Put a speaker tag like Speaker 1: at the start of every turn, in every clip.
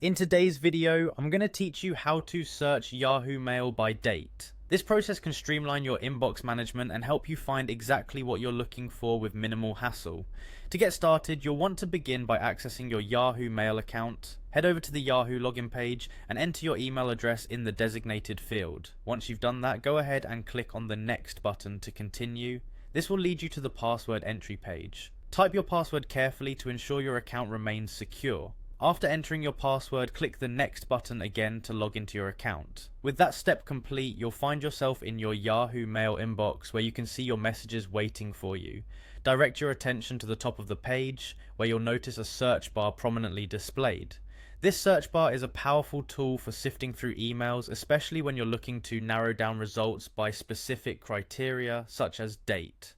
Speaker 1: In today's video, I'm going to teach you how to search Yahoo Mail by date. This process can streamline your inbox management and help you find exactly what you're looking for with minimal hassle. To get started, you'll want to begin by accessing your Yahoo Mail account. Head over to the Yahoo login page and enter your email address in the designated field. Once you've done that, go ahead and click on the Next button to continue. This will lead you to the password entry page. Type your password carefully to ensure your account remains secure. After entering your password, click the Next button again to log into your account. With that step complete, you'll find yourself in your Yahoo Mail inbox where you can see your messages waiting for you. Direct your attention to the top of the page where you'll notice a search bar prominently displayed. This search bar is a powerful tool for sifting through emails, especially when you're looking to narrow down results by specific criteria such as date.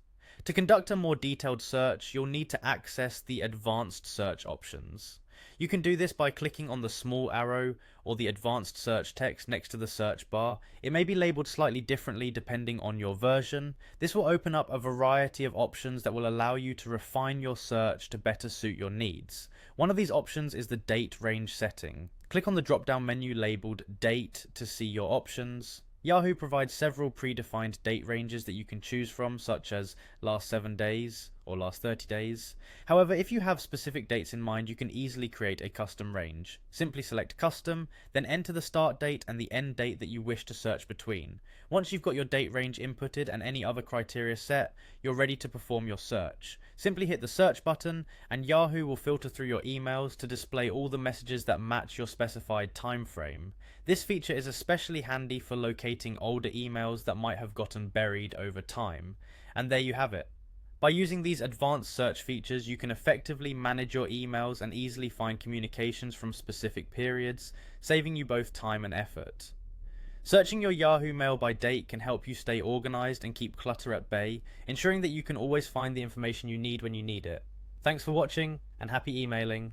Speaker 1: To conduct a more detailed search, you'll need to access the advanced search options. You can do this by clicking on the small arrow or the advanced search text next to the search bar. It may be labeled slightly differently depending on your version. This will open up a variety of options that will allow you to refine your search to better suit your needs. One of these options is the date range setting. Click on the drop-down menu labeled Date to see your options. Yahoo provides several predefined date ranges that you can choose from, such as last 7 days or last 30 days. However, if you have specific dates in mind, you can easily create a custom range. Simply select Custom, then enter the start date and the end date that you wish to search between. Once you've got your date range inputted and any other criteria set, you're ready to perform your search. Simply hit the search button and Yahoo will filter through your emails to display all the messages that match your specified time frame. This feature is especially handy for locating older emails that might have gotten buried over time. And there you have it. By using these advanced search features, you can effectively manage your emails and easily find communications from specific periods, saving you both time and effort. Searching your Yahoo Mail by date can help you stay organized and keep clutter at bay, ensuring that you can always find the information you need when you need it. Thanks for watching, and happy emailing.